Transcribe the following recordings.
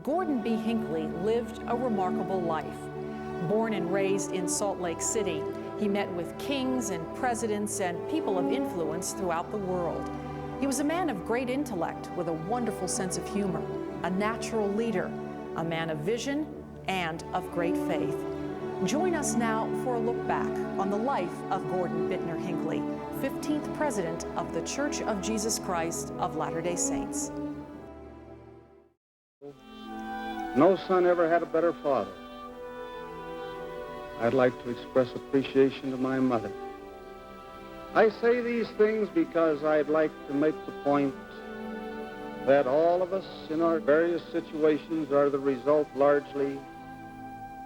Gordon B. Hinckley lived a remarkable life. Born and raised in Salt Lake City, he met with kings and presidents and people of influence throughout the world. He was a man of great intellect with a wonderful sense of humor, a natural leader, a man of vision, and of great faith. Join us now for a look back on the life of Gordon Bittner Hinckley, 15th President of the Church of Jesus Christ of Latter-day Saints. No son ever had a better father. I'd like to express appreciation to my mother. I say these things because I'd like to make the point that all of us in our various situations are the result largely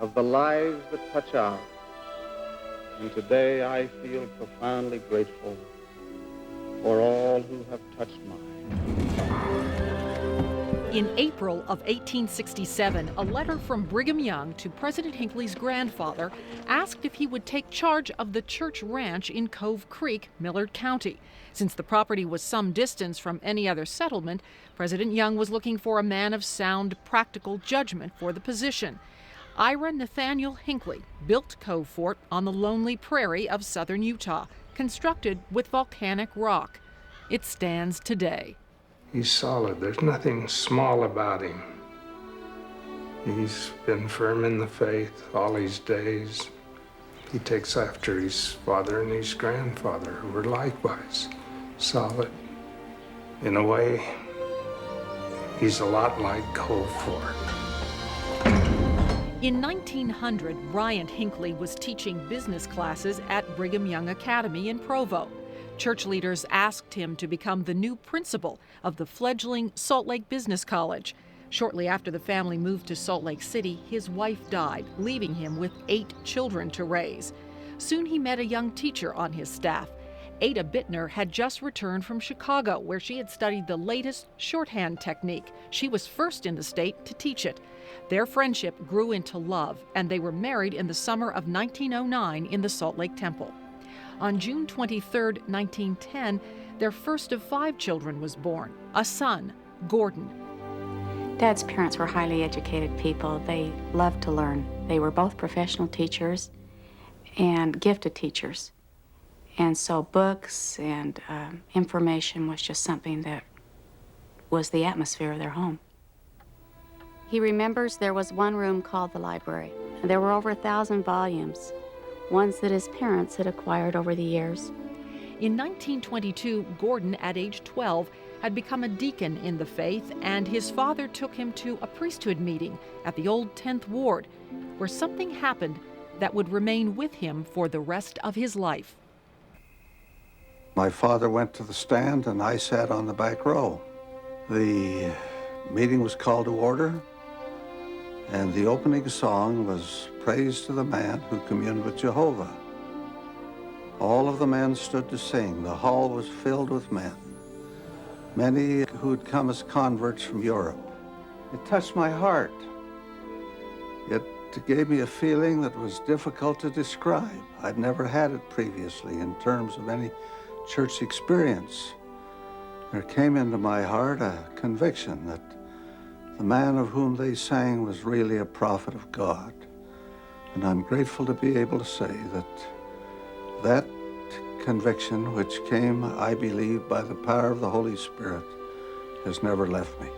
of the lives that touch ours. And today I feel profoundly grateful for all who have touched mine. In April of 1867, a letter from Brigham Young to President Hinckley's grandfather asked if he would take charge of the church ranch in Cove Creek, Millard County. Since the property was some distance from any other settlement, President Young was looking for a man of sound, practical judgment for the position. Ira Nathaniel Hinckley built Cove Fort on the lonely prairie of southern Utah, constructed with volcanic rock. It stands today. He's solid. There's nothing small about him. He's been firm in the faith all his days. He takes after his father and his grandfather, who were likewise solid. In a way, he's a lot like Cove Fort. In 1900, Bryant Hinckley was teaching business classes at Brigham Young Academy in Provo. Church leaders asked him to become the new principal of the fledgling Salt Lake Business College. Shortly after the family moved to Salt Lake City, his wife died, leaving him with 8 children to raise. Soon he met a young teacher on his staff. Ada Bittner had just returned from Chicago, where she had studied the latest shorthand technique. She was first in the state to teach it. Their friendship grew into love, and they were married in the summer of 1909 in the Salt Lake Temple. On June 23, 1910, their first of 5 children was born, a son, Gordon. Dad's parents were highly educated people. They loved to learn. They were both professional teachers and gifted teachers. And so books and information was just something that was the atmosphere of their home. He remembers there was one room called the library. There were over 1,000 volumes, ones that his parents had acquired over the years. In 1922, Gordon, at age 12, had become a deacon in the faith, and his father took him to a priesthood meeting at the old 10th Ward, where something happened that would remain with him for the rest of his life. My father went to the stand and I sat on the back row. The meeting was called to order, and the opening song was Praise to the Man Who Communed with Jehovah. All of the men stood to sing. The hall was filled with men, many who'd come as converts from Europe. It touched my heart. It gave me a feeling that was difficult to describe. I'd never had it previously in terms of any church experience. There came into my heart a conviction that the man of whom they sang was really a prophet of God. And I'm grateful to be able to say that that conviction, which came, I believe, by the power of the Holy Spirit, has never left me.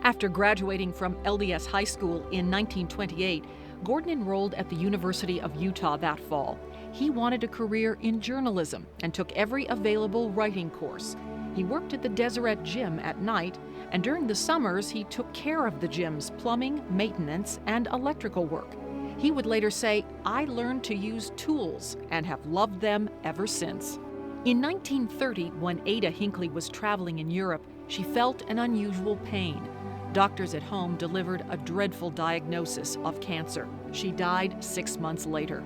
After graduating from LDS High School in 1928, Gordon enrolled at the University of Utah that fall. He wanted a career in journalism and took every available writing course. He worked at the Deseret Gym at night, and during the summers he took care of the gym's plumbing, maintenance, and electrical work. He would later say, "I learned to use tools and have loved them ever since." In 1930, when Ada Hinckley was traveling in Europe, she felt an unusual pain. Doctors at home delivered a dreadful diagnosis of cancer. She died 6 months later.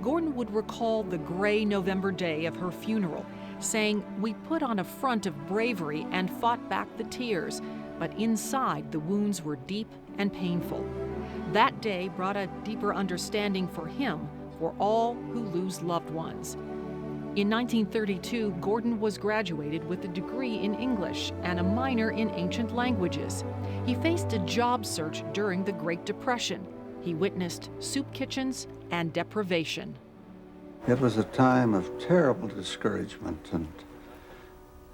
Gordon would recall the gray November day of her funeral, saying, "We put on a front of bravery and fought back the tears, but inside the wounds were deep and painful." That day brought a deeper understanding for him, for all who lose loved ones. In 1932, Gordon was graduated with a degree in English and a minor in ancient languages. He faced a job search during the Great Depression. He witnessed soup kitchens and deprivation. It was a time of terrible discouragement, and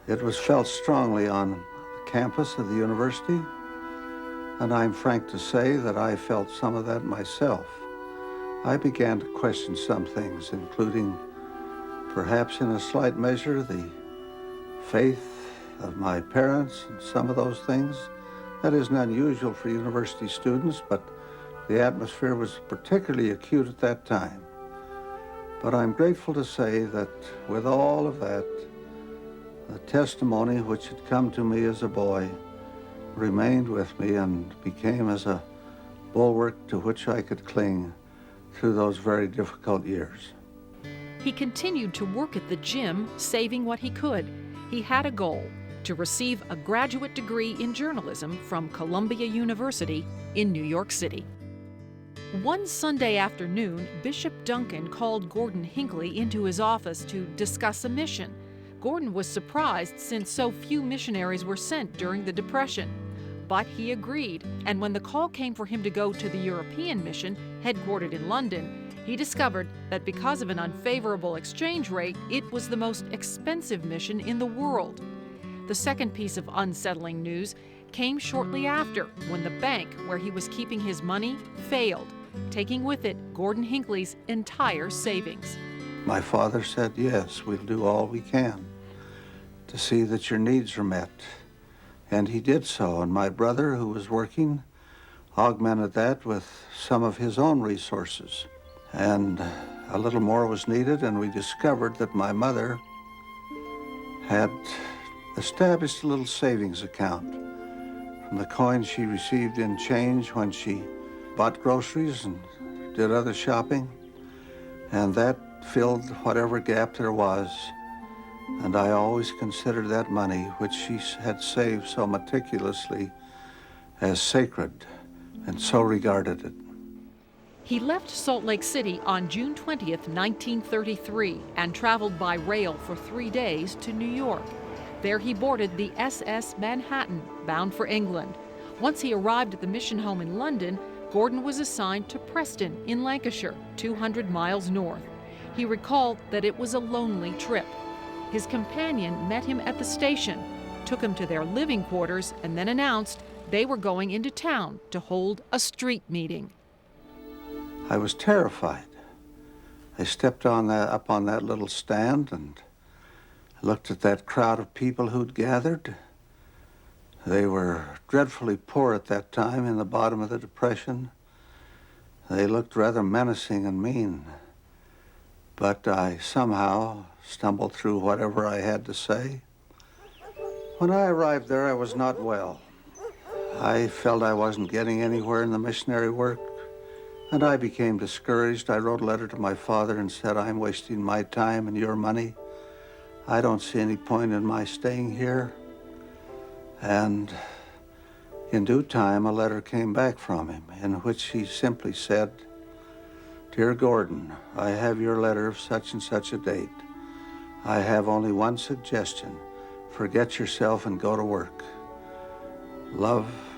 it was felt strongly on the campus of the university, and I'm frank to say that I felt some of that myself. I began to question some things, including, perhaps in a slight measure, the faith of my parents and some of those things. That isn't unusual for university students, but the atmosphere was particularly acute at that time. But I'm grateful to say that with all of that, the testimony which had come to me as a boy remained with me and became as a bulwark to which I could cling through those very difficult years. He continued to work at the gym, saving what he could. He had a goal: to receive a graduate degree in journalism from Columbia University in New York City. One Sunday afternoon, Bishop Duncan called Gordon Hinckley into his office to discuss a mission. Gordon was surprised since so few missionaries were sent during the Depression. But he agreed, and when the call came for him to go to the European mission, headquartered in London, he discovered that because of an unfavorable exchange rate, it was the most expensive mission in the world. The second piece of unsettling news came shortly after, when the bank where he was keeping his money failed, taking with it Gordon Hinckley's entire savings. My father said, yes, we'll do all we can to see that your needs are met. And he did so, and my brother, who was working, augmented that with some of his own resources. And a little more was needed, and we discovered that my mother had established a little savings account from the coins she received in change when she bought groceries and did other shopping, and that filled whatever gap there was. And I always considered that money, which she had saved so meticulously, as sacred, and so regarded it. He left Salt Lake City on June 20th, 1933, and traveled by rail for 3 days to New York. There he boarded the SS Manhattan, bound for England. Once he arrived at the mission home in London, Gordon was assigned to Preston in Lancashire, 200 miles north. He recalled that it was a lonely trip. His companion met him at the station, took him to their living quarters, and then announced they were going into town to hold a street meeting. I was terrified. I stepped up on that little stand and looked at that crowd of people who'd gathered. They were dreadfully poor at that time, in the bottom of the Depression. They looked rather menacing and mean. But I somehow stumbled through whatever I had to say. When I arrived there, I was not well. I felt I wasn't getting anywhere in the missionary work, and I became discouraged. I wrote a letter to my father and said, I'm wasting my time and your money. I don't see any point in my staying here. And in due time, a letter came back from him in which he simply said, Dear Gordon, I have your letter of such and such a date. I have only one suggestion. Forget yourself and go to work.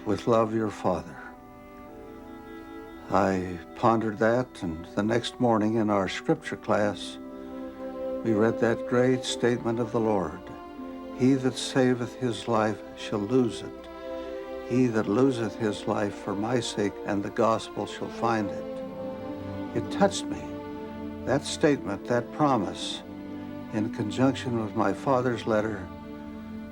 With love, your father. I pondered that, and the next morning in our scripture class, we read that great statement of the Lord. He that saveth his life shall lose it. He that loseth his life for my sake and the gospel shall find it. It touched me. That statement, that promise, in conjunction with my father's letter,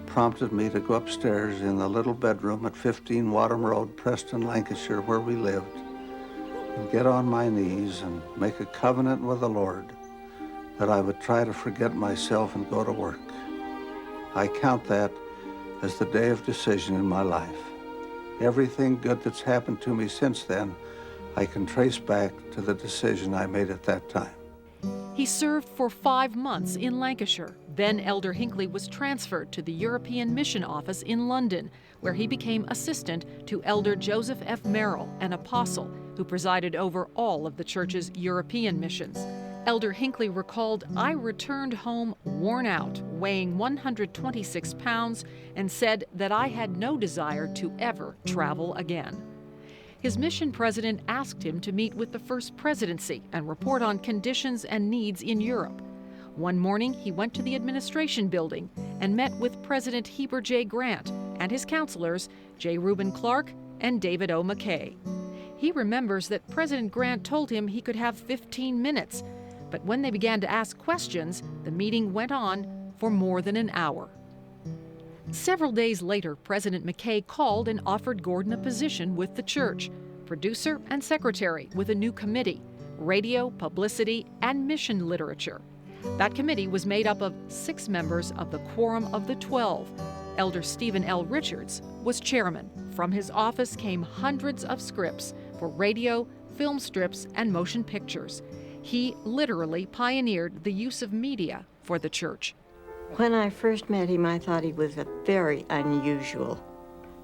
prompted me to go upstairs in the little bedroom at 15 Wadham Road, Preston, Lancashire, where we lived, and get on my knees and make a covenant with the Lord that I would try to forget myself and go to work. I count that as the day of decision in my life. Everything good that's happened to me since then, I can trace back to the decision I made at that time. He served for 5 months in Lancashire. Then Elder Hinckley was transferred to the European Mission Office in London, where he became assistant to Elder Joseph F. Merrill, an apostle who presided over all of the church's European missions. Elder Hinckley recalled, "I returned home worn out, weighing 126 pounds, and said that I had no desire to ever travel again." His mission president asked him to meet with the First Presidency and report on conditions and needs in Europe. One morning, he went to the administration building and met with President Heber J. Grant and his counselors, J. Reuben Clark and David O. McKay. He remembers that President Grant told him he could have 15 minutes, but when they began to ask questions, the meeting went on for more than an hour. Several days later, President McKay called and offered Gordon a position with the church, producer and secretary with a new committee, radio, publicity, and mission literature. That committee was made up of 6 members of the Quorum of the 12. Elder Stephen L. Richards was chairman. From his office came hundreds of scripts for radio, film strips, and motion pictures. He literally pioneered the use of media for the church. When I first met him, I thought he was a very unusual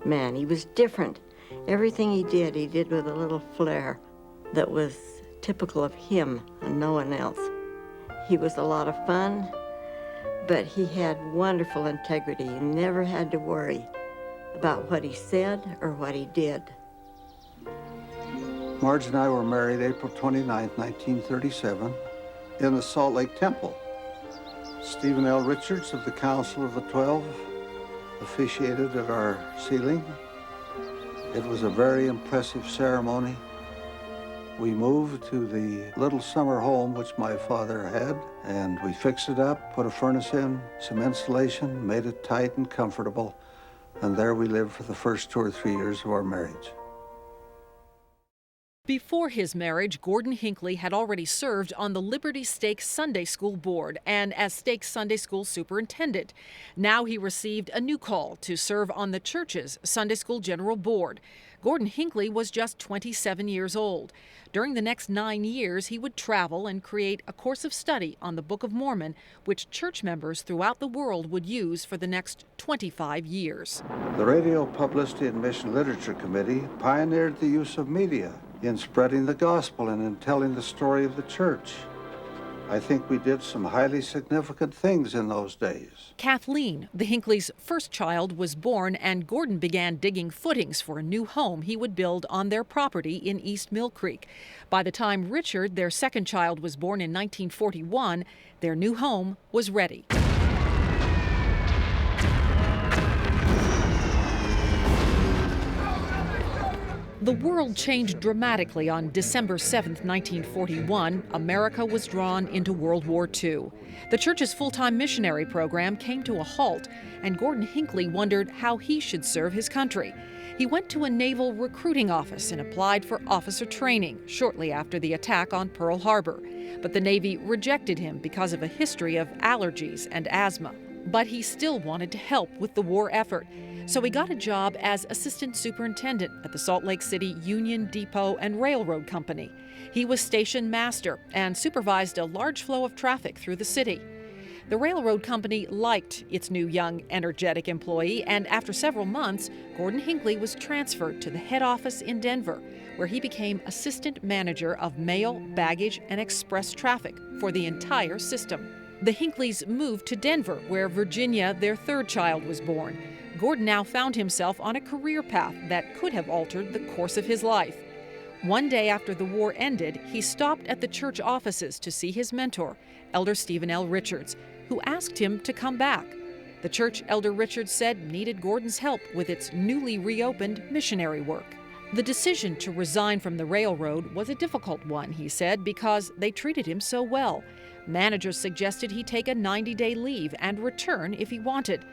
man. He was different. Everything he did with a little flair that was typical of him and no one else. He was a lot of fun, but he had wonderful integrity. He never had to worry about what he said or what he did. Marge and I were married April 29, 1937, in the Salt Lake Temple. Stephen L. Richards of the Council of the 12 officiated at our sealing. It was a very impressive ceremony. We moved to the little summer home which my father had, and we fixed it up, put a furnace in, some insulation, made it tight and comfortable, and there we lived for the first 2 or 3 years of our marriage. Before his marriage, Gordon Hinckley had already served on the Liberty Stake Sunday School Board and as Stake Sunday School Superintendent. Now he received a new call to serve on the church's Sunday School General Board. Gordon Hinckley was just 27 years old. During the next 9 years, he would travel and create a course of study on the Book of Mormon, which church members throughout the world would use for the next 25 years. The Radio Publicity and Mission Literature Committee pioneered the use of media in spreading the gospel and in telling the story of the church. I think we did some highly significant things in those days. Kathleen, the Hinckleys' first child, was born, and Gordon began digging footings for a new home he would build on their property in East Mill Creek. By the time Richard, their second child, was born in 1941, their new home was ready. The world changed dramatically on December 7, 1941. America was drawn into World War II. The church's full-time missionary program came to a halt, and Gordon Hinckley wondered how he should serve his country. He went to a naval recruiting office and applied for officer training shortly after the attack on Pearl Harbor. But the Navy rejected him because of a history of allergies and asthma. But he still wanted to help with the war effort. So he got a job as assistant superintendent at the Salt Lake City Union Depot and Railroad Company. He was station master and supervised a large flow of traffic through the city. The railroad company liked its new young, energetic employee, and after several months, Gordon Hinckley was transferred to the head office in Denver, where he became assistant manager of mail, baggage, and express traffic for the entire system. The Hinckleys moved to Denver, where Virginia, their third child, was born. Gordon now found himself on a career path that could have altered the course of his life. One day after the war ended, he stopped at the church offices to see his mentor, Elder Stephen L. Richards, who asked him to come back. The church, Elder Richards said, needed Gordon's help with its newly reopened missionary work. The decision to resign from the railroad was a difficult one, he said, because they treated him so well. Managers suggested he take a 90-day leave and return if he wanted.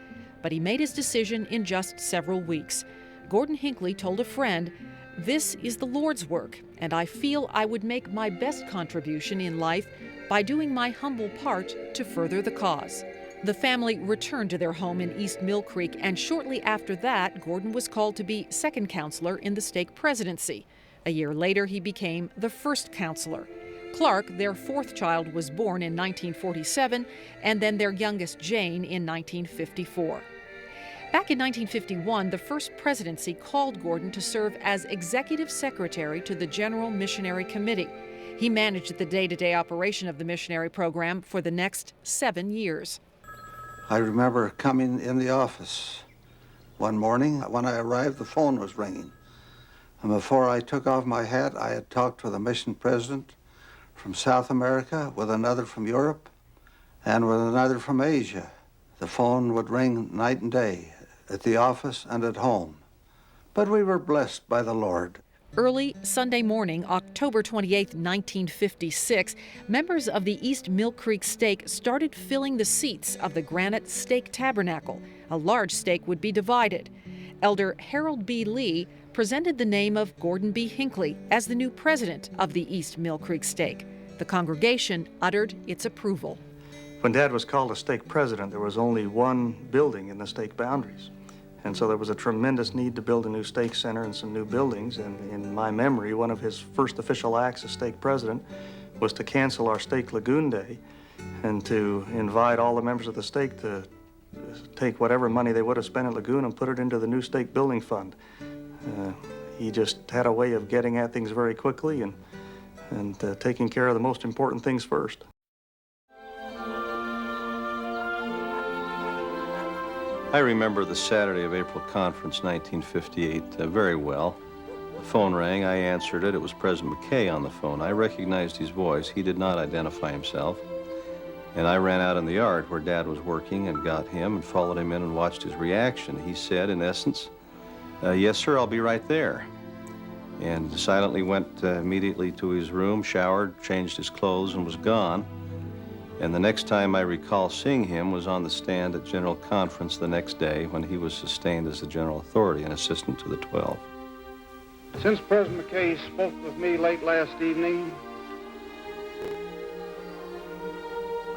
But he made his decision in just several weeks. Gordon Hinckley told a friend, "This is the Lord's work, and I feel I would make my best contribution in life by doing my humble part to further the cause." The family returned to their home in East Mill Creek, and shortly after that, Gordon was called to be second counselor in the stake presidency. A year later, he became the first counselor. Clark, their fourth child, was born in 1947, and then their youngest, Jane, in 1954. Back in 1951, the First Presidency called Gordon to serve as Executive Secretary to the General Missionary Committee. He managed the day-to-day operation of the missionary program for the next 7 years. I remember coming in the office one morning. When I arrived, the phone was ringing. And before I took off my hat, I had talked with a mission president from South America, with another from Europe, and with another from Asia. The phone would ring night and day, at the office and at home. But we were blessed by the Lord. Early Sunday morning, October 28, 1956, members of the East Mill Creek Stake started filling the seats of the granite stake tabernacle. A large stake would be divided. Elder Harold B. Lee presented the name of Gordon B. Hinckley as the new president of the East Mill Creek Stake. The congregation uttered its approval. When Dad was called a stake president, there was only one building in the stake boundaries. And so there was a tremendous need to build a new stake center and some new buildings. And in my memory, one of his first official acts as stake president was to cancel our Stake Lagoon Day and to invite all the members of the stake to take whatever money they would have spent at Lagoon and put it into the new stake building fund. He just had a way of getting at things very quickly and taking care of the most important things first. I remember the Saturday of April conference, 1958, very well. The phone rang. I answered it. It was President McKay on the phone. I recognized his voice. He did not identify himself. And I ran out in the yard where Dad was working and got him and followed him in and watched his reaction. He said, in essence, "Yes, sir, I'll be right there." And silently went immediately to his room, showered, changed his clothes, and was gone. And the next time I recall seeing him was on the stand at General Conference the next day when he was sustained as the General Authority and assistant to the 12. Since President McKay spoke with me late last evening,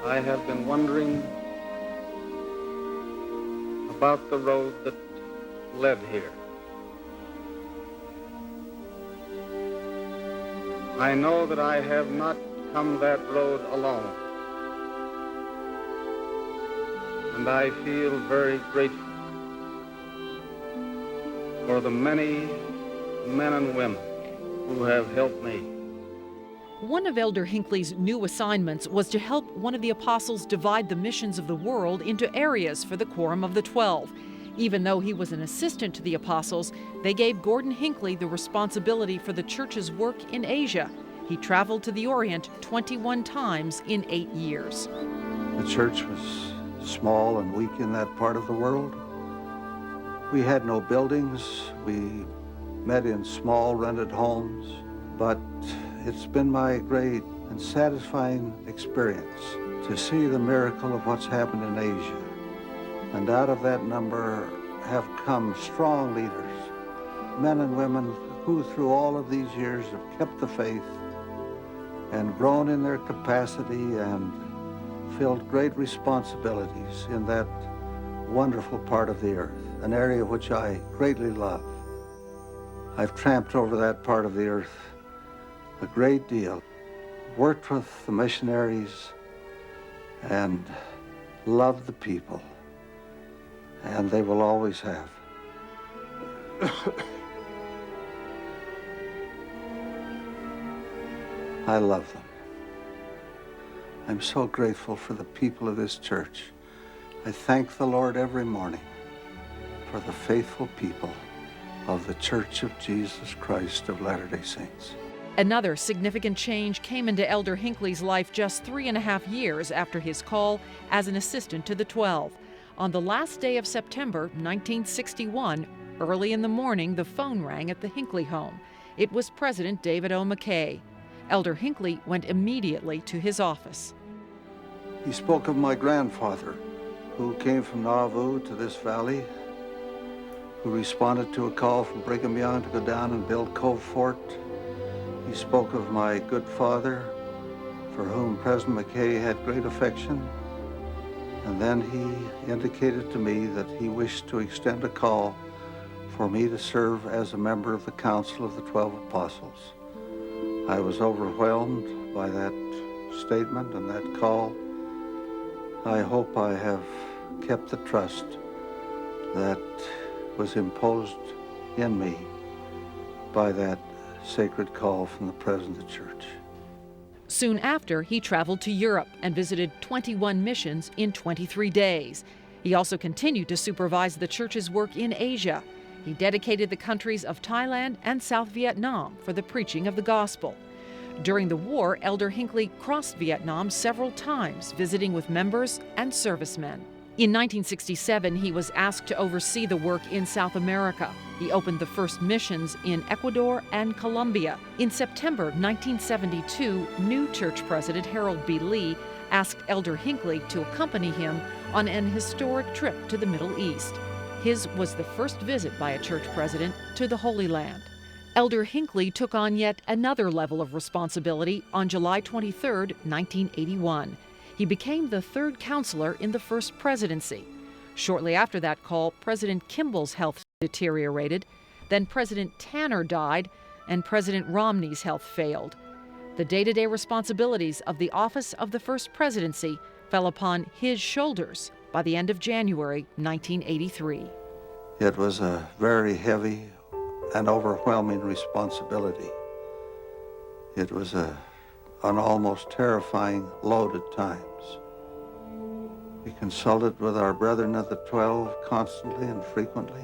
I have been wondering about the road that led here. I know that I have not come that road alone. And I feel very grateful for the many men and women who have helped me. One of Elder Hinckley's new assignments was to help one of the apostles divide the missions of the world into areas for the Quorum of the 12. Even though he was an assistant to the apostles, they gave Gordon Hinckley the responsibility for the church's work in Asia. He traveled to the Orient 21 times in 8 years. The church was small and weak in that part of the world. We had no buildings. We met in small rented homes. But it's been my great and satisfying experience to see the miracle of what's happened in Asia. And out of that number have come strong leaders, men and women who through all of these years have kept the faith and grown in their capacity and filled great responsibilities in that wonderful part of the earth, an area which I greatly love. I've tramped over that part of the earth a great deal, worked with the missionaries, and loved the people, and they will always have. I love them. I'm so grateful for the people of this church. I thank the Lord every morning for the faithful people of the Church of Jesus Christ of Latter-day Saints. Another significant change came into Elder Hinckley's life just 3.5 years after his call as an assistant to the 12. On the last day of September 1961, early in the morning, the phone rang at the Hinckley home. It was President David O. McKay. Elder Hinckley went immediately to his office. He spoke of my grandfather, who came from Nauvoo to this valley, who responded to a call from Brigham Young to go down and build Cove Fort. He spoke of my good father, for whom President McKay had great affection. And then he indicated to me that he wished to extend a call for me to serve as a member of the Council of the 12 Apostles. I was overwhelmed by that statement and that call. I hope I have kept the trust that was imposed in me by that sacred call from the President of the Church. Soon after, he traveled to Europe and visited 21 missions in 23 days. He also continued to supervise the church's work in Asia. He dedicated the countries of Thailand and South Vietnam for the preaching of the gospel. During the war, Elder Hinckley crossed Vietnam several times, visiting with members and servicemen. In 1967, he was asked to oversee the work in South America. He opened the first missions in Ecuador and Colombia. In September 1972, new church president Harold B. Lee asked Elder Hinckley to accompany him on an historic trip to the Middle East. His was the first visit by a church president to the Holy Land. Elder Hinckley took on yet another level of responsibility on July 23, 1981. He became the third counselor in the first presidency. Shortly after that call, President Kimball's health deteriorated, then President Tanner died, and President Romney's health failed. The day-to-day responsibilities of the office of the first presidency fell upon his shoulders by the end of January 1983. It was a very heavy and overwhelming responsibility. It was an almost terrifying load at times. We consulted with our brethren of the 12 constantly and frequently,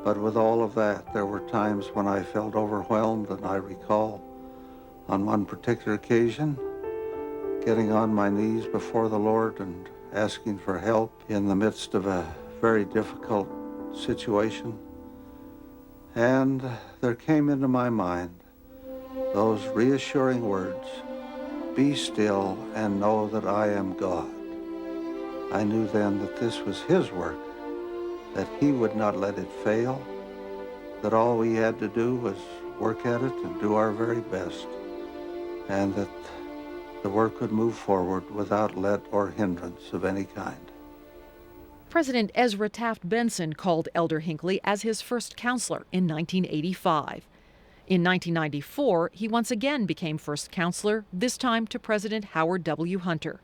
but with all of that, there were times when I felt overwhelmed, and I recall on one particular occasion getting on my knees before the Lord and asking for help in the midst of a very difficult situation. And there came into my mind those reassuring words, "Be still and know that I am God." I knew then that this was His work, that He would not let it fail, that all we had to do was work at it and do our very best, and that the work would move forward without let or hindrance of any kind. President Ezra Taft Benson called Elder Hinckley as his first counselor in 1985. In 1994, he once again became first counselor, this time to President Howard W. Hunter.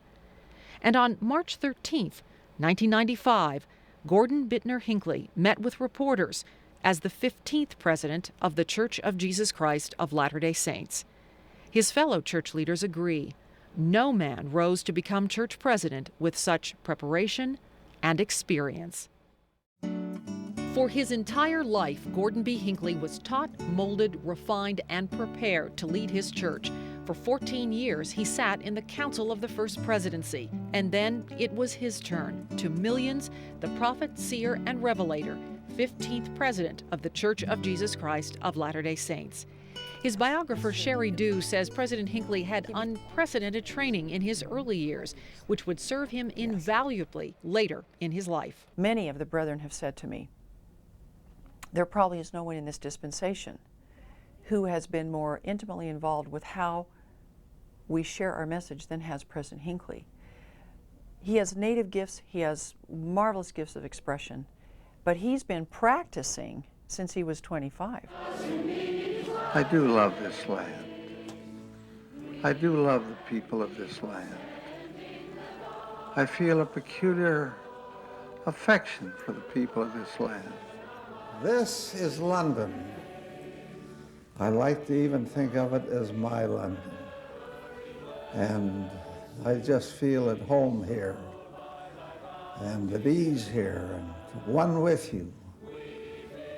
And on March 13, 1995, Gordon Bittner Hinckley met with reporters as the 15th president of the Church of Jesus Christ of Latter-day Saints. His fellow church leaders agree. No man rose to become church president with such preparation and experience. For his entire life, Gordon B. Hinckley was taught, molded, refined, and prepared to lead his church. For 14 years, he sat in the council of the First Presidency, and then it was his turn. To millions, the prophet, seer, and revelator, 15th president of the Church of Jesus Christ of Latter-day Saints. His biographer, Sherry Dew, says President Hinckley had unprecedented training in his early years, which would serve him invaluably later in his life. Many of the brethren have said to me, there probably is no one in this dispensation who has been more intimately involved with how we share our message than has President Hinckley. He has native gifts, he has marvelous gifts of expression, but he's been practicing since he was 25. I do love this land. I do love the people of this land. I feel a peculiar affection for the people of this land. This is London. I like to even think of it as my London. And I just feel at home here, and at ease here, and one with you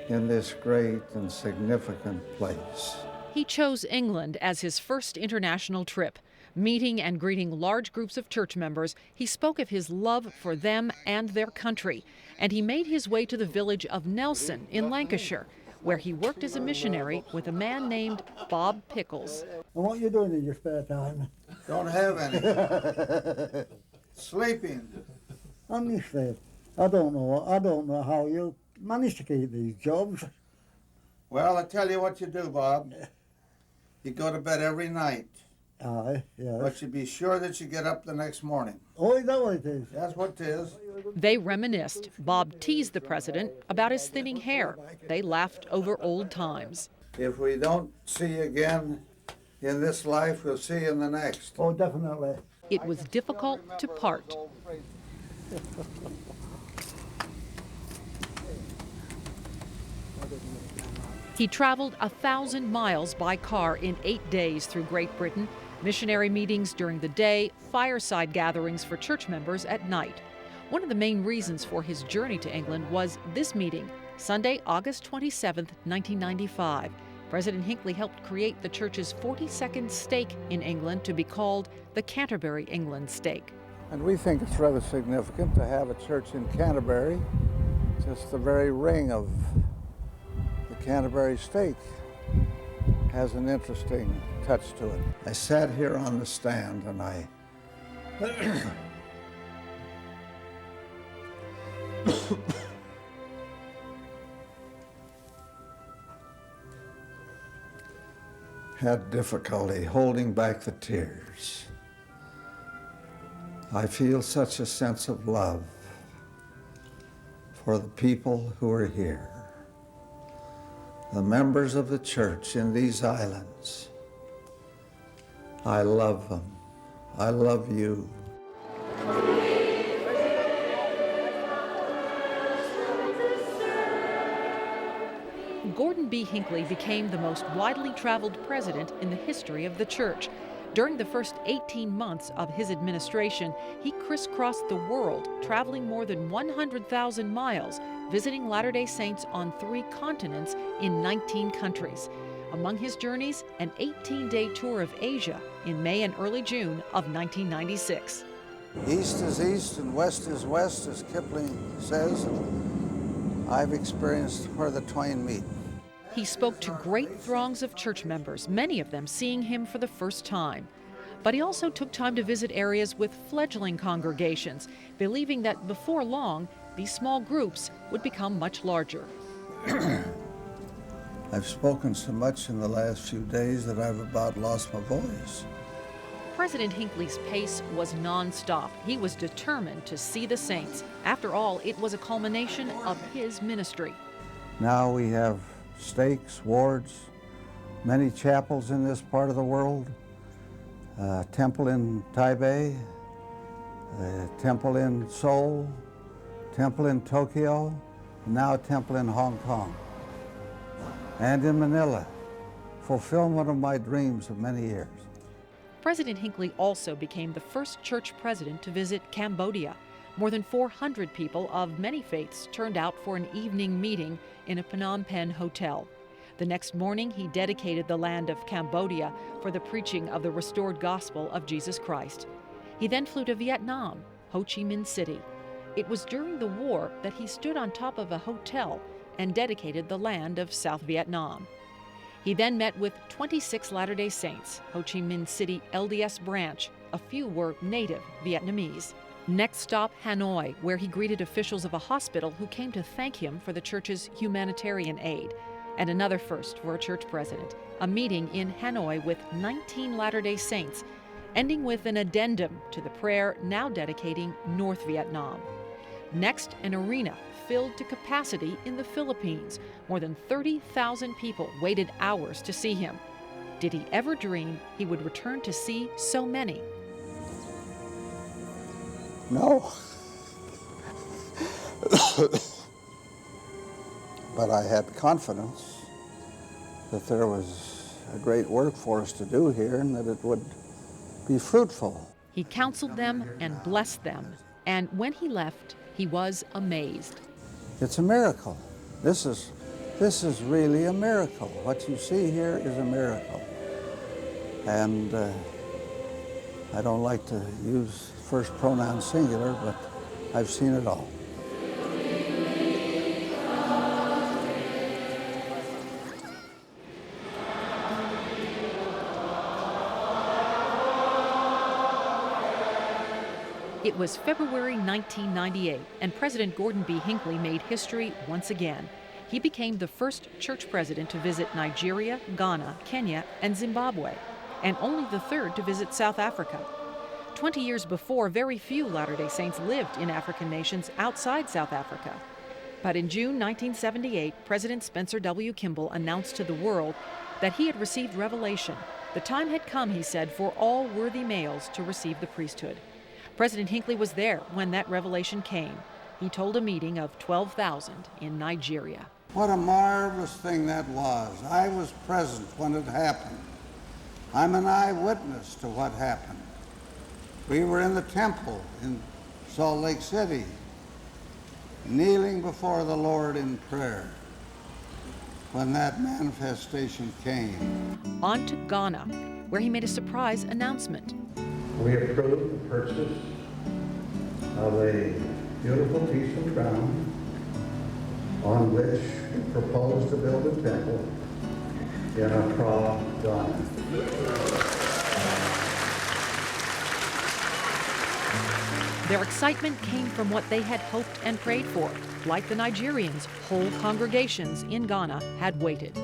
in this great and significant place. He chose England as his first international trip. Meeting and greeting large groups of church members, he spoke of his love for them and their country, and he made his way to the village of Nelson in Lancashire, where he worked as a missionary with a man named Bob Pickles. What are you doing in your spare time? Don't have any. Sleeping. Honestly, I don't know how you manage to keep these jobs. Well, I tell you what you do, Bob. You go to bed every night. Aye, yes. But you be sure that you get up the next morning. Oh, is that what it is? That's what it is. They reminisced. Bob teased the president about his thinning hair. They laughed over old times. If we don't see you again in this life, we'll see you in the next. Oh, definitely. It was difficult to part. He traveled 1,000 miles by car in 8 days through Great Britain, missionary meetings during the day, fireside gatherings for church members at night. One of the main reasons for his journey to England was this meeting, Sunday, August 27, 1995. President Hinckley helped create the church's 42nd stake in England to be called the Canterbury England stake. And we think it's rather significant to have a church in Canterbury. Just the very ring of the Canterbury stake has an interesting touch to it. I sat here on the stand and I had difficulty holding back the tears. I feel such a sense of love for the people who are here, the members of the church in these islands. I love them. I love you. Gordon B. Hinckley became the most widely traveled president in the history of the church. During the first 18 months of his administration, he crisscrossed the world, traveling more than 100,000 miles, visiting Latter-day Saints on 3 continents in 19 countries. Among his journeys, an 18-day tour of Asia in May and early June of 1996. East is east and west is west, as Kipling says. I've experienced where the twain meet. He spoke to great throngs of church members, many of them seeing him for the first time. But he also took time to visit areas with fledgling congregations, believing that before long, these small groups would become much larger. I've spoken so much in the last few days that I've about lost my voice. President Hinckley's pace was nonstop. He was determined to see the saints. After all, it was a culmination of his ministry. Now we have stakes, wards, many chapels in this part of the world, a temple in Taipei, a temple in Seoul, temple in Tokyo, and now a temple in Hong Kong. And in Manila, fulfillment of my dreams of many years. President Hinckley also became the first church president to visit Cambodia. More than 400 people of many faiths turned out for an evening meeting in a Phnom Penh hotel. The next morning, he dedicated the land of Cambodia for the preaching of the restored gospel of Jesus Christ. He then flew to Vietnam, Ho Chi Minh City. It was during the war that he stood on top of a hotel and dedicated the land of South Vietnam. He then met with 26 Latter-day Saints, Ho Chi Minh City LDS branch. A few were native Vietnamese. Next stop, Hanoi, where he greeted officials of a hospital who came to thank him for the church's humanitarian aid. And another first for a church president, a meeting in Hanoi with 19 Latter-day Saints, ending with an addendum to the prayer now dedicating North Vietnam. Next, an arena filled to capacity in the Philippines. More than 30,000 people waited hours to see him. Did he ever dream he would return to see so many? No. But I had confidence that there was a great work for us to do here and that it would be fruitful. He counseled them and blessed them. And when he left, he was amazed. It's a miracle. This is really a miracle. What you see here is a miracle. And I don't like to use first pronoun singular, but I've seen it all. It was February 1998, and President Gordon B. Hinckley made history once again. He became the first church president to visit Nigeria, Ghana, Kenya, and Zimbabwe, and only the third to visit South Africa. 20 years before, very few Latter-day Saints lived in African nations outside South Africa. But in June 1978, President Spencer W. Kimball announced to the world that he had received revelation. The time had come, he said, for all worthy males to receive the priesthood. President Hinckley was there when that revelation came. He told a meeting of 12,000 in Nigeria. What a marvelous thing that was. I was present when it happened. I'm an eyewitness to what happened. We were in the temple in Salt Lake City, kneeling before the Lord in prayer when that manifestation came. On to Ghana, where he made a surprise announcement. We approved the purchase of a beautiful piece of ground on which we proposed to build a temple in Accra, Ghana. Their excitement came from what they had hoped and prayed for. Like the Nigerians, whole congregations in Ghana had waited.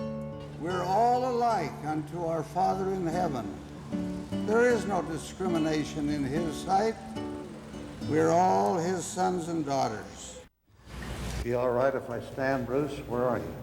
We're all alike unto our Father in heaven. There is no discrimination in His sight. We're all His sons and daughters. Be all right if I stand, Bruce? Where are you?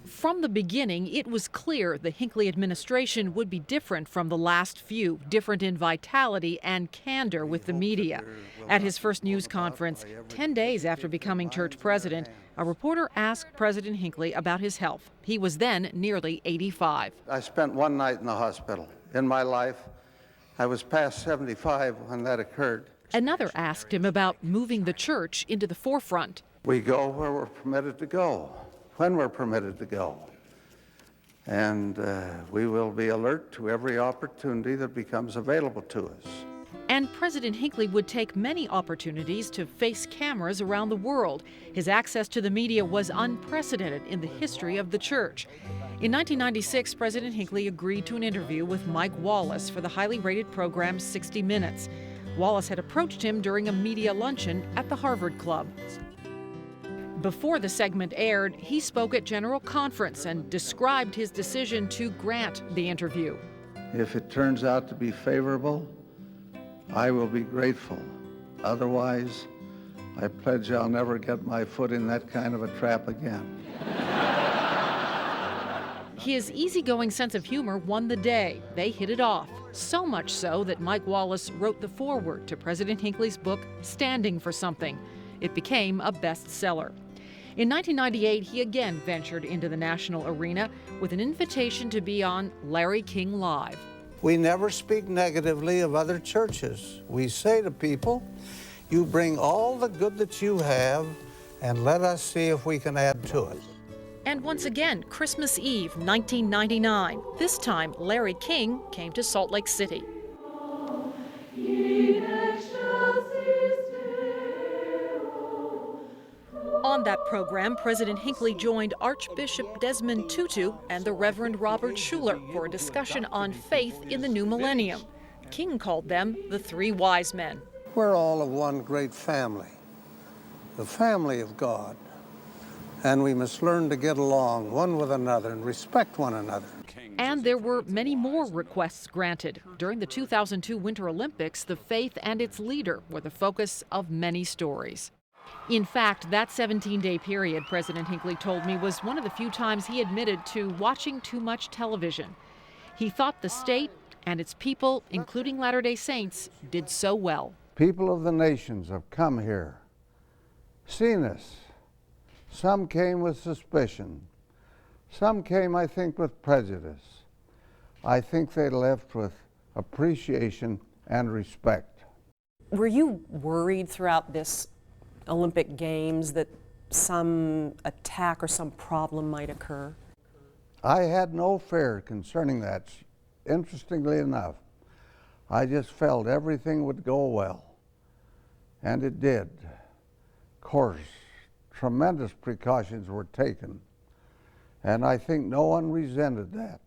From the beginning, it was clear the Hinckley administration would be different from the last few, different in vitality and candor with the media. At his first news conference, 10 days after becoming church president, a reporter asked President Hinckley about his health. He was then nearly 85. I spent one night in the hospital. In my life, I was past 75 when that occurred. Another asked him about moving the church into the forefront. We go where we're permitted to go, when we're permitted to go. And we will be alert to every opportunity that becomes available to us. And President Hinckley would take many opportunities to face cameras around the world. His access to the media was unprecedented in the history of the church. In 1996, President Hinckley agreed to an interview with Mike Wallace for the highly rated program 60 Minutes. Wallace had approached him during a media luncheon at the Harvard Club. Before the segment aired, he spoke at General Conference and described his decision to grant the interview. If it turns out to be favorable, I will be grateful. Otherwise, I pledge I'll never get my foot in that kind of a trap again. His easygoing sense of humor won the day. They hit it off. So much so that Mike Wallace wrote the foreword to President Hinckley's book, Standing for Something. It became a bestseller. In 1998, he again ventured into the national arena with an invitation to be on Larry King Live. We never speak negatively of other churches. We say to people, you bring all the good that you have and let us see if we can add to it. And once again, Christmas Eve, 1999. This time, Larry King came to Salt Lake City. On that program, President Hinckley joined Archbishop Desmond Tutu and the Reverend Robert Schuller for a discussion on faith in the new millennium. King called them the Three Wise Men. We're all of one great family, the family of God. And we must learn to get along one with another and respect one another. And there were many more requests granted. During the 2002 Winter Olympics, the faith and its leader were the focus of many stories. In fact, that 17-day period, President Hinckley told me, was one of the few times he admitted to watching too much television. He thought the state and its people, including Latter-day Saints, did so well. People of the nations have come here, seen us. Some came with suspicion. Some came, I think, with prejudice. I think they left with appreciation and respect. Were you worried throughout this Olympic Games that some attack or some problem might occur? I had no fear concerning that. Interestingly enough, I just felt everything would go well. And it did. Of course, tremendous precautions were taken, and I think no one resented that.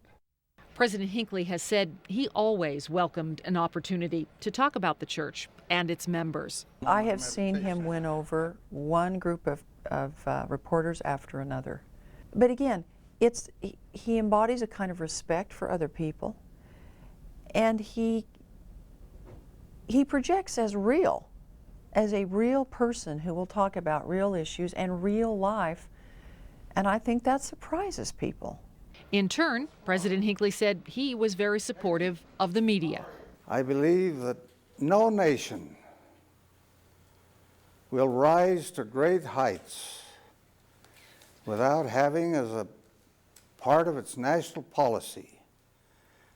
President Hinckley has said he always welcomed an opportunity to talk about the church and its members. I have seen him win over one group of reporters after another. But again, he embodies a kind of respect for other people, and he projects as a real person who will talk about real issues and real life, and I think that surprises people. In turn, President Hinckley said he was very supportive of the media. I believe that no nation will rise to great heights without having as a part of its national policy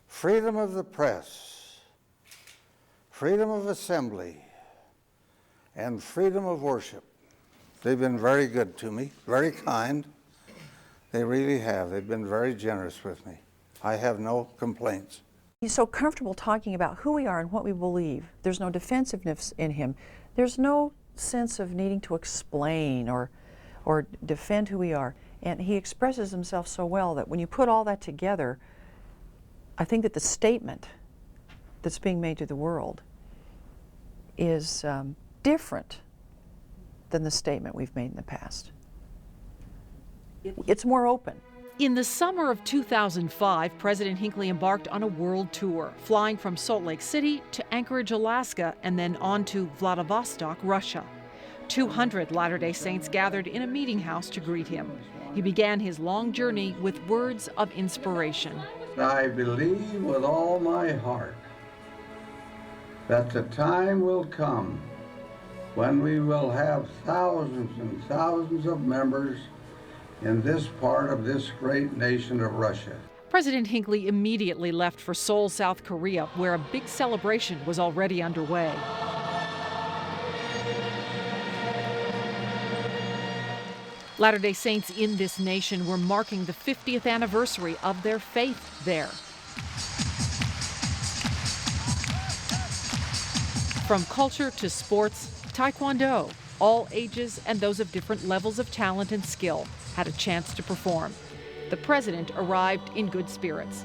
freedom of the press, freedom of assembly, and freedom of worship. They've been very good to me, very kind. They really have. They've been very generous with me. I have no complaints. He's so comfortable talking about who we are and what we believe. There's no defensiveness in him. There's no sense of needing to explain or defend who we are. And he expresses himself so well that when you put all that together, I think that the statement that's being made to the world is different than the statement we've made in the past. It's more open. In the summer of 2005, President Hinckley embarked on a world tour, flying from Salt Lake City to Anchorage, Alaska, and then on to Vladivostok, Russia. 200 Latter-day Saints gathered in a meeting house to greet him. He began his long journey with words of inspiration. I believe with all my heart that the time will come when we will have thousands and thousands of members in this part of this great nation of Russia. President Hinckley immediately left for Seoul, South Korea, where a big celebration was already underway. Latter-day Saints in this nation were marking the 50th anniversary of their faith there. From culture to sports, Taekwondo, all ages and those of different levels of talent and skill had a chance to perform. The president arrived in good spirits.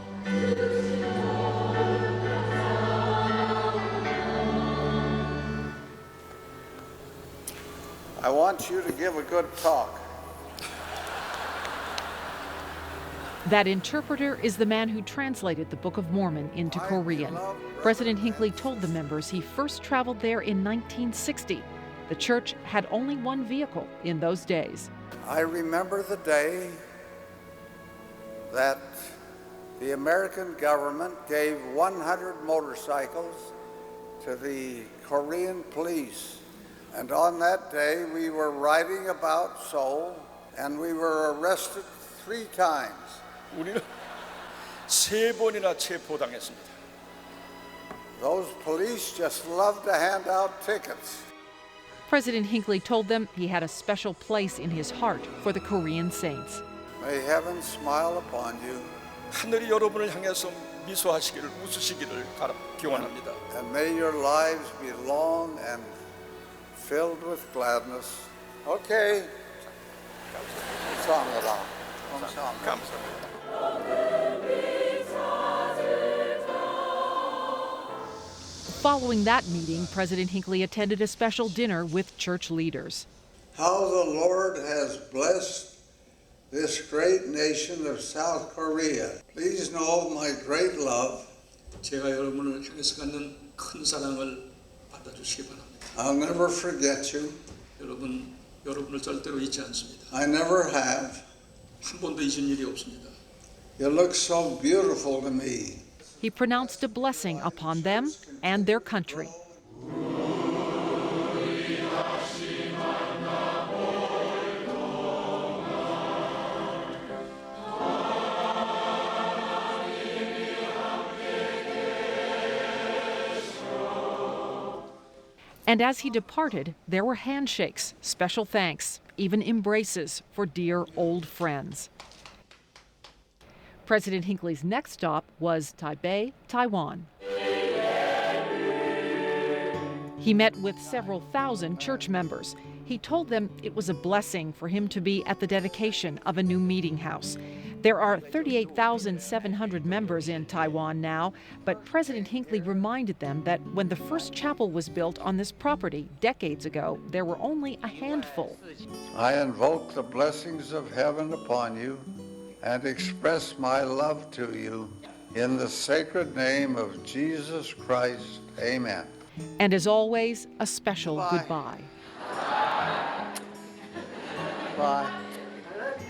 I want you to give a good talk. That interpreter is the man who translated the Book of Mormon into Korean. President Hinckley told the members he first traveled there in 1960. The church had only one vehicle in those days. I remember the day that the American government gave 100 motorcycles to the Korean police. And on that day, we were riding about Seoul, and we were arrested 3 times. 우리는 3번이나 체포당했습니다. Those police just loved to hand out tickets. President Hinckley told them he had a special place in his heart for the Korean saints. May heaven smile upon you. 하늘이 여러분을 향해서 미소하시기를, 웃으시기를 기원합니다. And may your lives be long and filled with gladness. Okay. 감사합니다. 감사합니다. Following that meeting, President Hinckley attended a special dinner with church leaders. How the Lord has blessed this great nation of South Korea. Please know my great love. 제가 여러분을 향해서 갖는 큰 사랑을 받아주시기 바랍니다. I'll never forget you. 여러분을 절대로 잊지 않습니다. I never have. 한 번도 잊은 일이 없습니다. You look so beautiful to me. He pronounced a blessing upon them and their country. And as he departed, there were handshakes, special thanks, even embraces for dear old friends. President Hinckley's next stop was Taipei, Taiwan. He met with several thousand church members. He told them it was a blessing for him to be at the dedication of a new meeting house. There are 38,700 members in Taiwan now, but President Hinckley reminded them that when the first chapel was built on this property decades ago, there were only a handful. I invoke the blessings of heaven upon you and express my love to you in the sacred name of Jesus Christ. Amen. And as always, a special goodbye. Bye.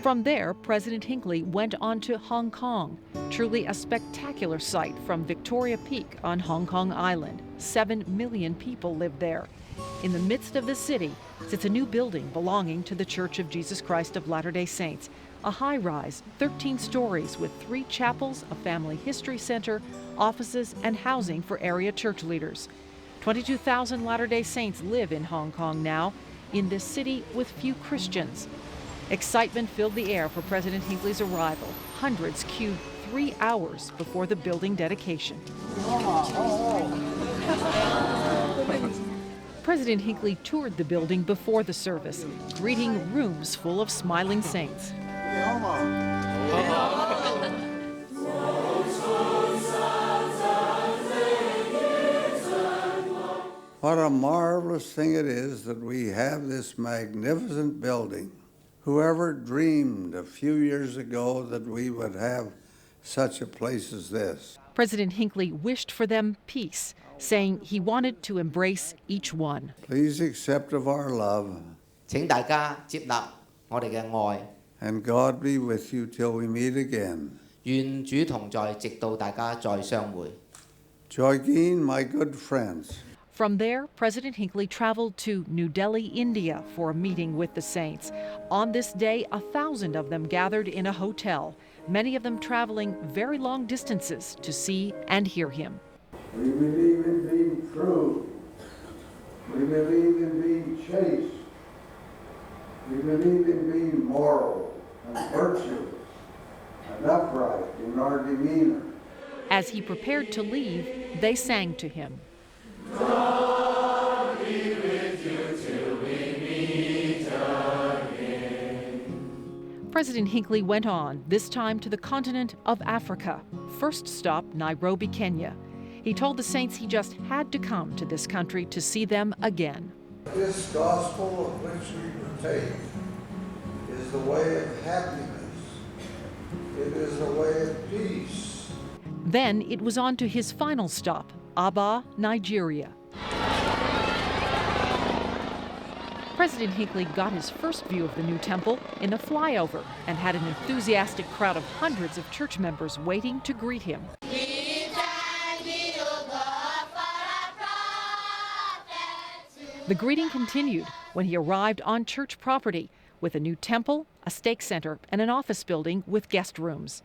From there, President Hinckley went on to Hong Kong, truly a spectacular sight from Victoria Peak on Hong Kong Island. 7 million people live there. In the midst of the city sits a new building belonging to the Church of Jesus Christ of Latter-day Saints, a high-rise, 13 stories with 3 chapels, a family history center, offices, and housing for area church leaders. 22,000 Latter-day Saints live in Hong Kong now, in this city with few Christians. Excitement filled the air for President Hinckley's arrival. Hundreds queued 3 hours before the building dedication. President Hinckley toured the building before the service, greeting rooms full of smiling saints. What a marvelous thing it is that we have this magnificent building. Whoever dreamed a few years ago that we would have such a place as this? President Hinckley wished for them peace, saying he wanted to embrace each one. Please accept of our love. 請大家接納我哋嘅愛。 And God be with you till we meet again. 願主同在，直到大家再相會。 Joaquin, my good friends. From there, President Hinckley traveled to New Delhi, India, for a meeting with the saints. On this day, 1,000 of them gathered in a hotel, many of them traveling very long distances to see and hear him. We believe in being true. We believe in being chaste. We believe in being moral and virtuous and upright in our demeanor. As he prepared to leave, they sang to him. God be with you till we meet again. President Hinckley went on, this time to the continent of Africa. First stop, Nairobi, Kenya. He told the saints he just had to come to this country to see them again. This gospel of which we partake is the way of happiness. It is the way of peace. Then it was on to his final stop, Aba, Nigeria. President Hinckley got his first view of the new temple in a flyover and had an enthusiastic crowd of hundreds of church members waiting to greet him. The greeting continued when he arrived on church property with a new temple, a stake center, and an office building with guest rooms.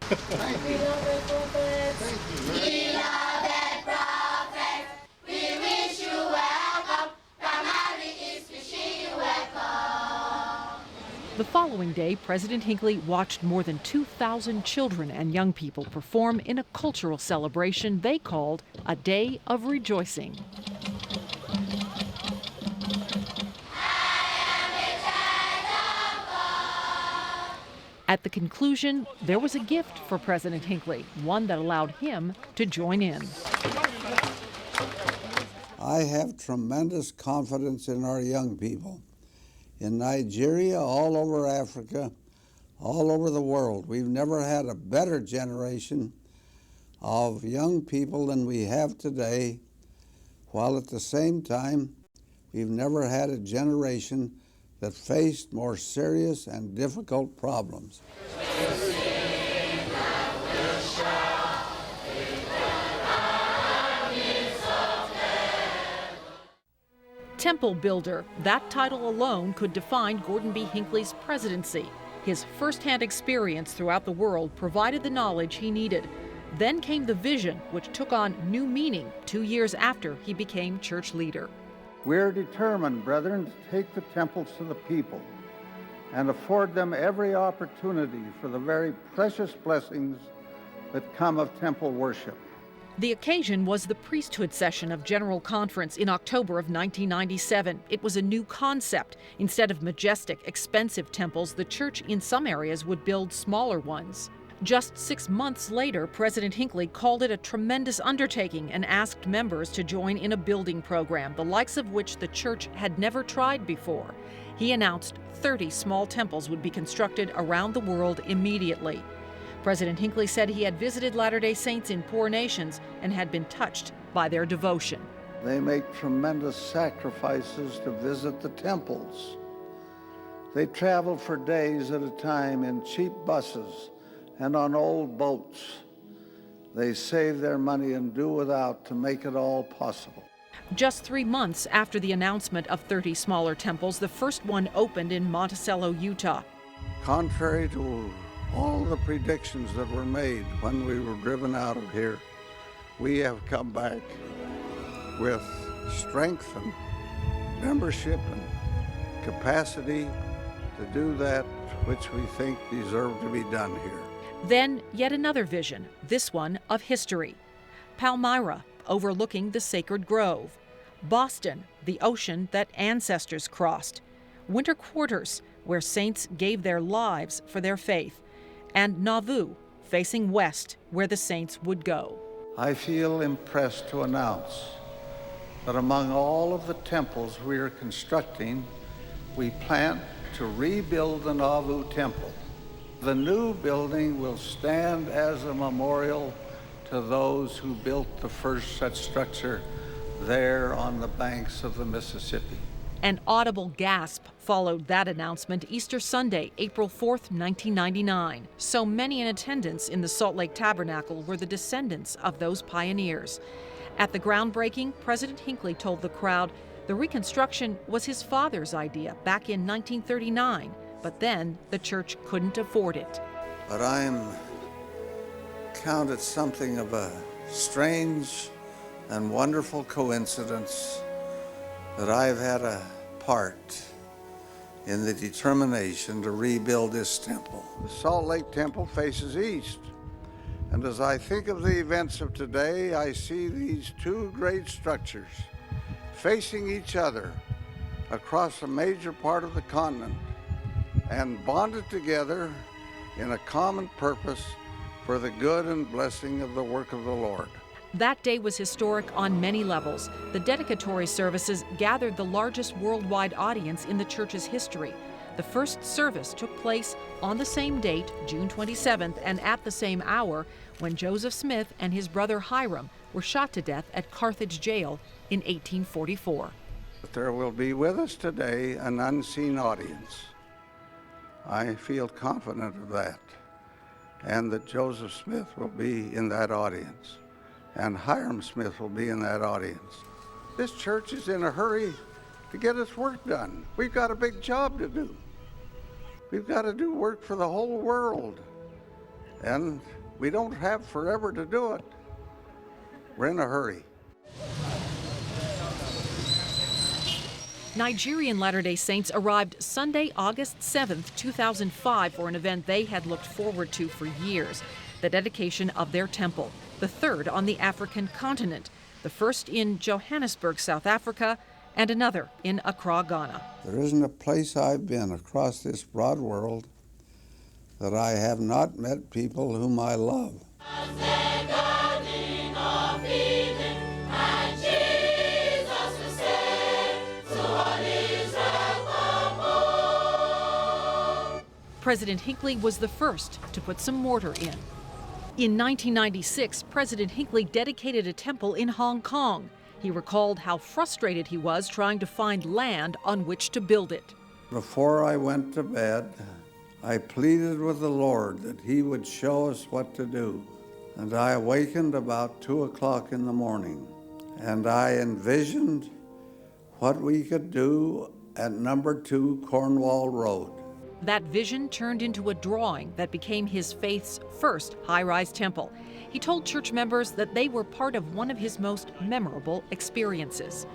The following day, President Hinckley watched more than 2,000 children and young people perform in a cultural celebration they called a day of rejoicing. At the conclusion, there was a gift for President Hinckley, one that allowed him to join in. I have tremendous confidence in our young people. In Nigeria, all over Africa, all over the world, we've never had a better generation of young people than we have today, while at the same time, we've never had a generation that faced more serious and difficult problems. Temple builder, that title alone could define Gordon B. Hinckley's presidency. His first-hand experience throughout the world provided the knowledge he needed. Then came the vision, which took on new meaning 2 years after he became church leader. We're determined, brethren, to take the temples to the people and afford them every opportunity for the very precious blessings that come of temple worship. The occasion was the priesthood session of General Conference in October of 1997. It was a new concept. Instead of majestic, expensive temples, the church in some areas would build smaller ones. Just 6 months later, President Hinckley called it a tremendous undertaking and asked members to join in a building program, the likes of which the church had never tried before. He announced 30 small temples would be constructed around the world immediately. President Hinckley said he had visited Latter-day Saints in poor nations and had been touched by their devotion. They make tremendous sacrifices to visit the temples. They travel for days at a time in cheap buses and on old boats. They save their money and do without to make it all possible. Just 3 months after the announcement of 30 smaller temples, the first one opened in Monticello, Utah. Contrary to all the predictions that were made when we were driven out of here, we have come back with strength and membership and capacity to do that which we think deserve to be done here. Then yet another vision, this one of history. Palmyra, overlooking the sacred grove. Boston, the ocean that ancestors crossed. Winter Quarters, where saints gave their lives for their faith. And Nauvoo, facing west, where the saints would go. I feel impressed to announce that among all of the temples we are constructing, we plan to rebuild the Nauvoo Temple. The new building will stand as a memorial to those who built the first such structure there on the banks of the Mississippi. An audible gasp followed that announcement Easter Sunday, April 4th, 1999. So many in attendance in the Salt Lake Tabernacle were the descendants of those pioneers. At the groundbreaking, President Hinckley told the crowd the reconstruction was his father's idea back in 1939, but then the church couldn't afford it. But I'm counted something of a strange and wonderful coincidence that I've had a part in the determination to rebuild this temple. The Salt Lake Temple faces east, and as I think of the events of today, I see these two great structures facing each other across a major part of the continent and bonded together in a common purpose for the good and blessing of the work of the Lord. That day was historic on many levels. The dedicatory services gathered the largest worldwide audience in the church's history. The first service took place on the same date, June 27th, and at the same hour when Joseph Smith and his brother Hiram were shot to death at Carthage Jail in 1844. There will be with us today an unseen audience. I feel confident of that, and that Joseph Smith will be in that audience, and Hiram Smith will be in that audience. This church is in a hurry to get its work done. We've got a big job to do. We've got to do work for the whole world, and we don't have forever to do it. We're in a hurry. Nigerian Latter-day Saints arrived Sunday, August 7th, 2005 for an event they had looked forward to for years, the dedication of their temple, the third on the African continent, the first in Johannesburg, South Africa, and another in Accra, Ghana. There isn't a place I've been across this broad world that I have not met people whom I love. President Hinckley was the first to put some mortar in. In 1996, President Hinckley dedicated a temple in Hong Kong. He recalled how frustrated he was trying to find land on which to build it. Before I went to bed, I pleaded with the Lord that He would show us what to do. And I awakened about 2 o'clock in the morning, and I envisioned what we could do at number 2 Cornwall Road. That vision turned into a drawing that became his faith's first high-rise temple. He told church members that they were part of one of his most memorable experiences.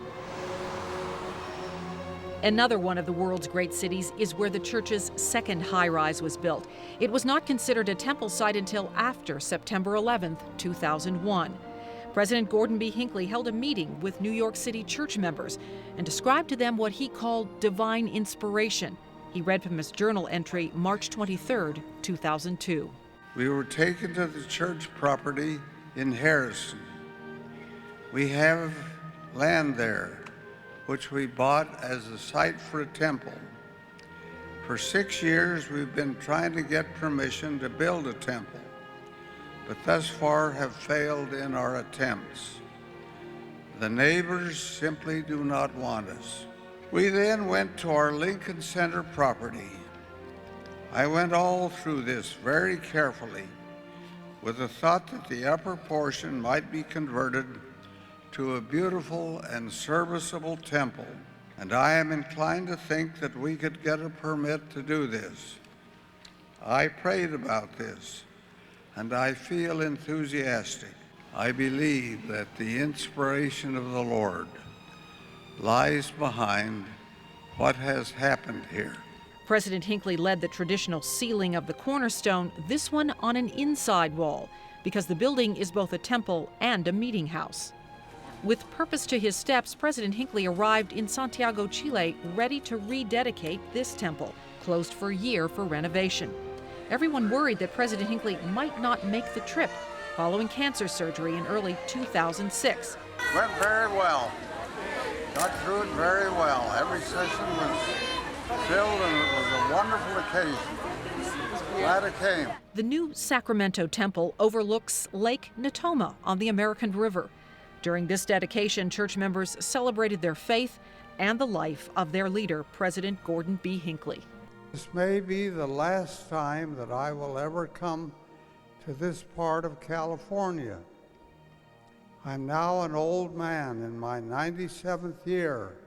Another one of the world's great cities is where the church's second high-rise was built. It was not considered a temple site until after September 11th, 2001. President Gordon B. Hinckley held a meeting with New York City church members and described to them what he called divine inspiration. He read from his journal entry, March 23rd, 2002. We were taken to the church property in Harrison. We have land there, which we bought as a site for a temple. For 6 years, we've been trying to get permission to build a temple, but thus far have failed in our attempts. The neighbors simply do not want us. We then went to our Lincoln Center property. I went all through this very carefully with the thought that the upper portion might be converted to a beautiful and serviceable temple, and I am inclined to think that we could get a permit to do this. I prayed about this, and I feel enthusiastic. I believe that the inspiration of the Lord lies behind what has happened here. President Hinckley led the traditional sealing of the cornerstone, this one on an inside wall, because the building is both a temple and a meeting house. With purpose to his steps, President Hinckley arrived in Santiago, Chile, ready to rededicate this temple, closed for a year for renovation. Everyone worried that President Hinckley might not make the trip following cancer surgery in early 2006. Went very well. Got through it very well. Every session was filled, and it was a wonderful occasion. Glad it came. The new Sacramento temple overlooks Lake Natoma on the American River. During this dedication, church members celebrated their faith and the life of their leader, President Gordon B. Hinckley. This may be the last time that I will ever come to this part of California. I'm now an old man in my 97th year.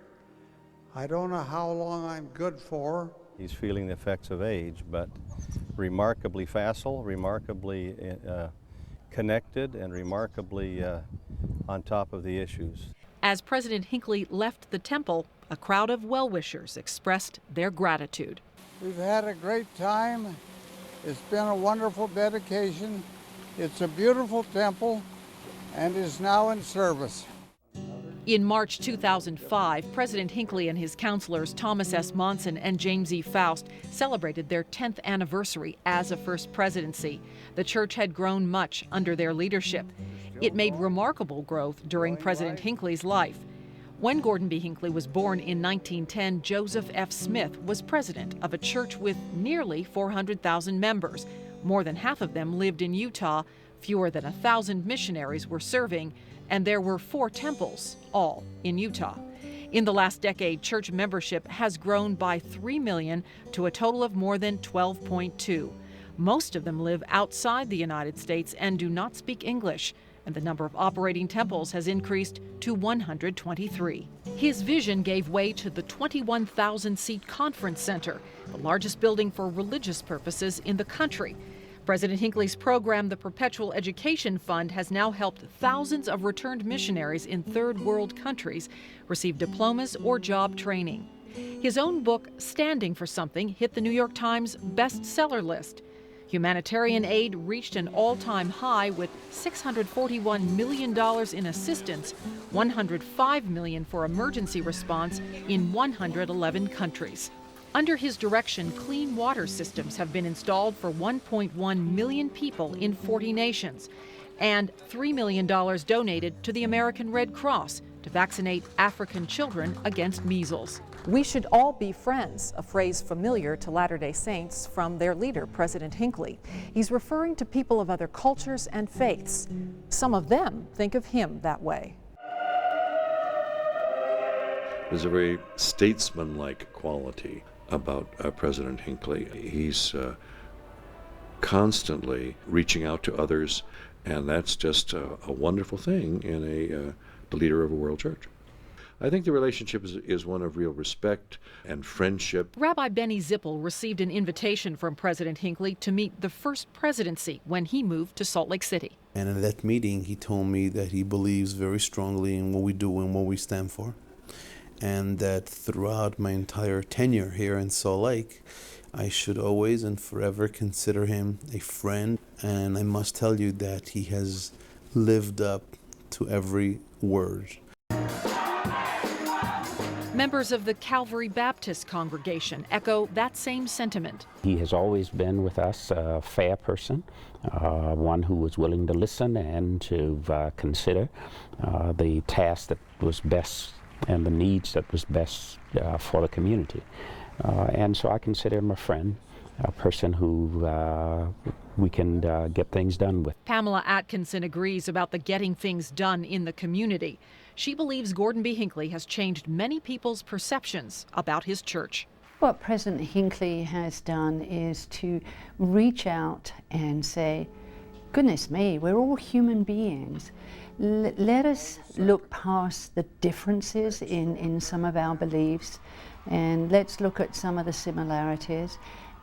I don't know how long I'm good for. He's feeling the effects of age, but remarkably facile, remarkably connected, and remarkably on top of the issues. As President Hinckley left the temple, a crowd of well-wishers expressed their gratitude. We've had a great time. It's been a wonderful dedication. It's a beautiful temple and is now in service. In March 2005, President Hinckley and his counselors Thomas S. Monson and James E. Faust celebrated their 10th anniversary as a First Presidency. The church had grown much under their leadership. It made remarkable growth during President Hinckley's life. When Gordon B. Hinckley was born in 1910, Joseph F. Smith was president of a church with nearly 400,000 members. More than half of them lived in Utah. Fewer than 1,000 missionaries were serving, and there were 4 temples, all in Utah. In the last decade, church membership has grown by 3 million to a total of more than 12.2. Most of them live outside the United States and do not speak English, and the number of operating temples has increased to 123. His vision gave way to the 21,000-seat conference center, the largest building for religious purposes in the country. President Hinckley's program, the Perpetual Education Fund, has now helped thousands of returned missionaries in third world countries receive diplomas or job training. His own book, Standing for Something, hit the New York Times bestseller list. Humanitarian aid reached an all-time high with $641 million in assistance, $105 million for emergency response in 111 countries. Under his direction, clean water systems have been installed for 1.1 million people in 40 nations, and $3 million donated to the American Red Cross to vaccinate African children against measles. We should all be friends, a phrase familiar to Latter-day Saints from their leader, President Hinckley. He's referring to people of other cultures and faiths. Some of them think of him that way. There's a very statesman-like quality about President Hinckley. He's constantly reaching out to others, and that's just a wonderful thing in the leader of a world church. I think the relationship is one of real respect and friendship. Rabbi Benny Zippel received an invitation from President Hinckley to meet the First Presidency when he moved to Salt Lake City. And in that meeting, he told me that he believes very strongly in what we do and what we stand for, and that throughout my entire tenure here in Salt Lake, I should always and forever consider him a friend. And I must tell you that he has lived up to every word. Members of the Calvary Baptist congregation echo that same sentiment. He has always been with us a fair person, one who was willing to listen and to consider the task that was best and the needs that was best for the community. And so I consider him a friend, a person who we can get things done with. Pamela Atkinson agrees about the getting things done in the community. She believes Gordon B. Hinckley has changed many people's perceptions about his church. What President Hinckley has done is to reach out and say, Goodness me, we're all human beings. Let us look past the differences in some of our beliefs, and let's look at some of the similarities,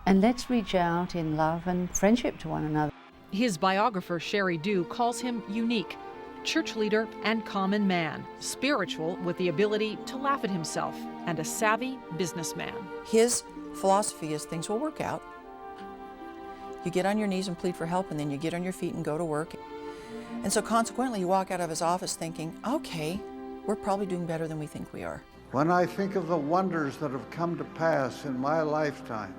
and let's reach out in love and friendship to one another. His biographer, Sherry Dew, calls him unique, church leader and common man, spiritual with the ability to laugh at himself, and a savvy businessman. His philosophy is things will work out. You get on your knees and plead for help, and then you get on your feet and go to work. And so consequently, you walk out of his office thinking, okay, we're probably doing better than we think we are. When I think of the wonders that have come to pass in my lifetime,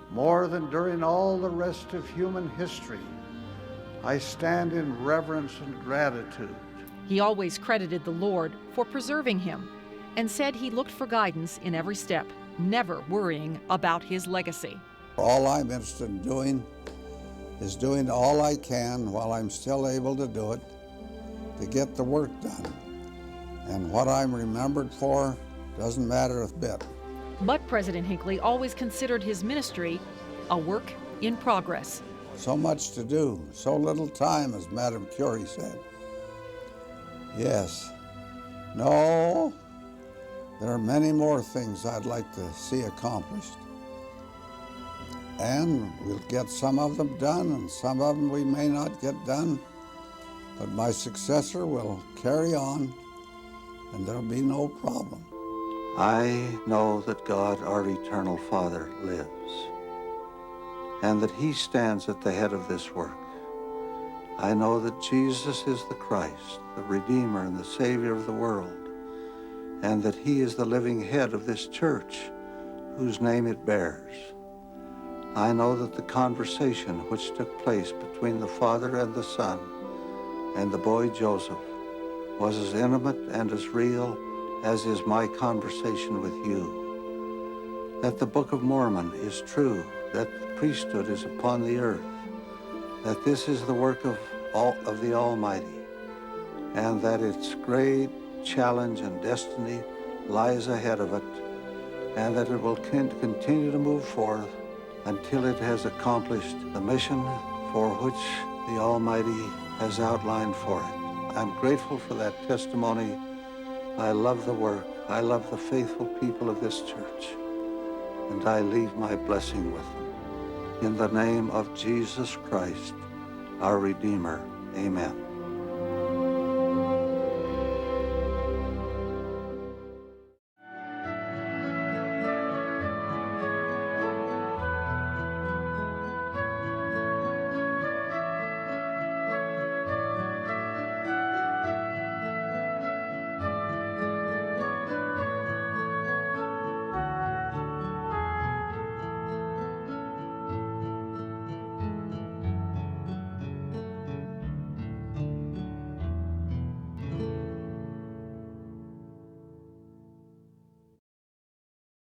more than during all the rest of human history, I stand in reverence and gratitude. He always credited the Lord for preserving him and said he looked for guidance in every step, never worrying about his legacy. All I'm interested in doing is doing all I can while I'm still able to do it to get the work done. And what I'm remembered for doesn't matter a bit. But President Hinckley always considered his ministry a work in progress. So much to do, so little time, as Madame Curie said. Yes. No, there are many more things I'd like to see accomplished. And we'll get some of them done, and some of them we may not get done. But my successor will carry on, and there'll be no problem. I know that God, our eternal Father, lives, and that he stands at the head of this work. I know that Jesus is the Christ, the Redeemer and the Savior of the world, and that he is the living head of this church, whose name it bears. I know that the conversation which took place between the Father and the Son and the boy Joseph was as intimate and as real as is my conversation with you. That the Book of Mormon is true, that the priesthood is upon the earth, that this is the work of the Almighty, and that its great challenge and destiny lies ahead of it, and that it will continue to move forth until it has accomplished the mission for which the Almighty has outlined for it. I'm grateful for that testimony. I love the work. I love the faithful people of this church, and I leave my blessing with them. In the name of Jesus Christ, our Redeemer, amen.